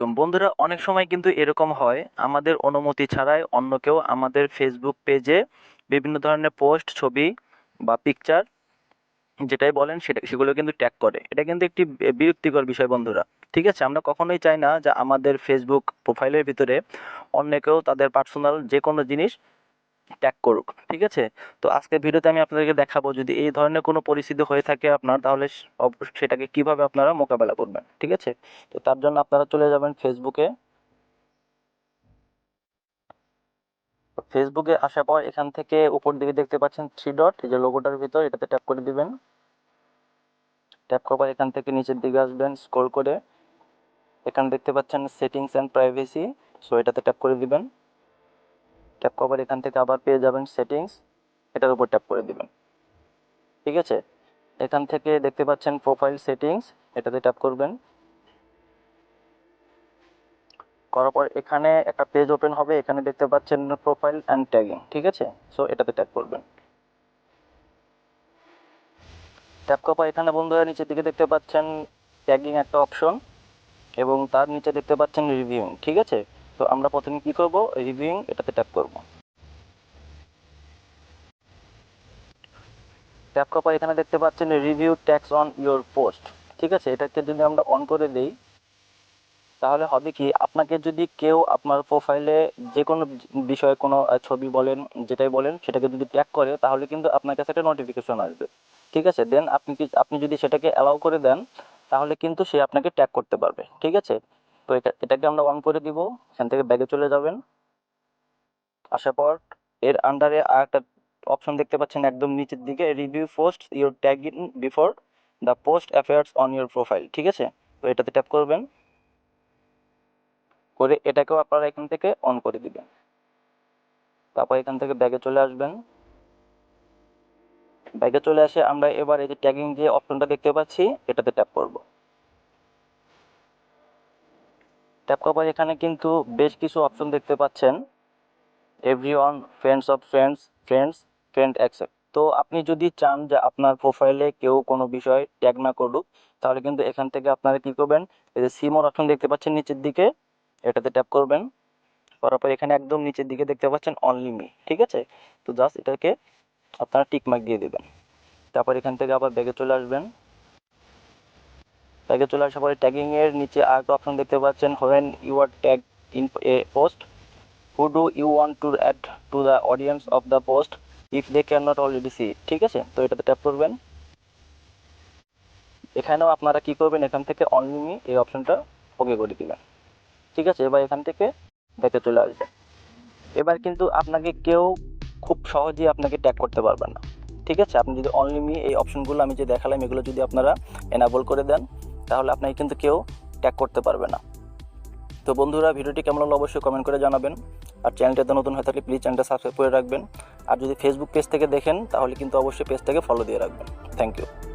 আলাইকুম। বন্ধুরা, অনেক সময় কিন্তু এরকম হয় আমাদের অনুমতি ছাড়াই অন্য কেউ আমাদের ফেসবুক পেজে বিভিন্ন ধরনের পোস্ট, ছবি বা পিকচার যেটাই বলেন সেগুলো কিন্তু ট্যাগ করে। এটা কিন্তু একটি বিরক্তিকর বিষয় বন্ধুরা। ঠিক আছে? আমরা কখনোই চাই না যে আমাদের ফেসবুক প্রোফাইলের ভিতরে অন্য কেউ তাদের পার্সোনাল যেকোনো জিনিস ট্যাগ করুক। ঠিক আছে? তো আজকের ভিডিওতে আমি আপনাদেরকে দেখাবো যদি এই ধরনের কোনো পরিস্থিতি হয়ে থাকে আপনার, তাহলে সেটাকে কিভাবে আপনারা মোকাবেলা করবেন। ঠিক আছে? তো তার জন্য আপনারা চলে যাবেন ফেসবুকে। ফেসবুকে আসার পর এখান থেকে উপর দিকে দেখতে পাচ্ছেন 3 ডট, এই যে লোগোটার ভিতর, এটাতে ট্যাপ করে দিবেন। ট্যাপ করার পর এখান থেকে নিচের দিকে আসবেন স্ক্রল করে। এখানে দেখতে পাচ্ছেন সেটিংস অ্যান্ড প্রাইভেসি, সো এটাতে ট্যাপ করে দিবেন। ট্যাপ করার পর এখান থেকে আবার পেয়ে যাবেন সেটিংস, এটার উপর ট্যাপ করে দিবেন। ঠিক আছে? এখান থেকে দেখতে পাচ্ছেন প্রোফাইল সেটিংস, এটাতে ট্যাপ করবেন। করার পর এখানে একটা পেজ ওপেন হবে, এখানে দেখতে পাচ্ছেন প্রোফাইল অ্যান্ড ট্যাগিং। ঠিক আছে? সো এটাতে ট্যাপ করবেন। ট্যাপ করার পর এখানে বন্ধুরা নিচের দিকে দেখতে পাচ্ছেন ট্যাগিং একটা অপশন এবং তার নিচে দেখতে পাচ্ছেন রিভিউইং। ঠিক আছে? তো আমরা প্রথমে কি করব, রিভিউইং এটাতে ট্যাপ করব। ট্যাপ করার পর এখানে দেখতে পাচ্ছেন review tags on your post. ঠিক আছে? এটাকে যদি আমরা অন করে দিই তাহলে হবে কি, আপনাকে যদি কেউ আপনার প্রোফাইলে যে কোনো বিষয়ে কোনো ছবি বলেন, যেটাই বলেন, সেটাকে যদি ট্যাগ করে তাহলে কিন্তু আপনার কাছে একটা নোটিফিকেশন আসবে। ঠিক আছে? দেন আপনি যদি সেটাকে অ্যালাউ করে দেন তাহলে কিন্তু সে আপনাকে ট্যাগ করতে পারবে। ঠিক আছে? তো এটাকে আমরা অন করে দিব। এখান থেকে ব্যাগে চলে যাবেন। আসার পর এর আন্ডারে আর একটা অপশন দেখতে পাচ্ছেন একদম নিচের দিকে, review post your tag in before the post appears on your profile. ঠিক আছে? তো এটাতে ট্যাপ করবেন। করে এটাকেও আপনারা এখান থেকে অন করে দিবেন। তারপর এখান থেকে ব্যাগে চলে আসবেন। ব্যাগে চলে আসে আমরা এবার এই যে ট্যাগিং যে অপশনটা দেখতে পাচ্ছি এটাতে ট্যাপ করব। ট্যাপ করার পর এখানে কিন্তু বেশ কিছু অপশন দেখতে পাচ্ছেন, everyone, friends of friends, friends, friend accept. তো আপনি যদি চান যে আপনার প্রোফাইলে কেউ কোনো বিষয় ট্যাগ না করুক তাহলে কিন্তু এখান থেকে আপনারা কি করবেন, এই যে সি মোর অপশন দেখতে পাচ্ছেন নিচের দিকে, এটাতে ট্যাপ করবেন। করার পর এখানে একদম নিচের দিকে দেখতে পাচ্ছেন অনলি মি। ঠিক আছে? তো জাস্ট এটাকে আপনারা টিক মার্ক দিয়ে দেবেন। তারপর এখান থেকে আবার ব্যাগে চলে আসবেন। ব্যাগে চলে আসার পরে ট্যাগিং এর নিচে আরেকটা অপশন দেখতে পাচ্ছেন, when you are tag in a post, who do you want to add to the audience of the post if they can not already see. ঠিক আছে? তো এটাতে ট্যাপ করবেন। এখানেও আপনারা কি করবেন, এখান থেকে অনলি মি এই অপশনটা ওকে করে দিবেন। ঠিক আছে? এবার এখান থেকে ব্যাকে চলে আসবেন। এবার কিন্তু আপনাকে কেউ খুব সহজেই আপনাকে ট্যাগ করতে পারবে না। ঠিক আছে? আপনি যদি অনলি মি এই অপশনগুলো আমি যে দেখালাম এগুলো যদি আপনারা এনাবল করে দেন তাহলে আপনাকে কিন্তু কেউ ট্যাগ করতে পারবে না। তো বন্ধুরা, ভিডিওটি কেমন লাগলো অবশ্যই কমেন্ট করে জানাবেন। আর চ্যানেলটাতে নতুন হয়ে থাকলে প্লিজ চ্যানেলটা সাবস্ক্রাইব করে রাখবেন। আর যদি ফেসবুক পেজ থেকে দেখেন তাহলে কিন্তু অবশ্যই পেজটাকে ফলো দিয়ে রাখবেন। Thank you.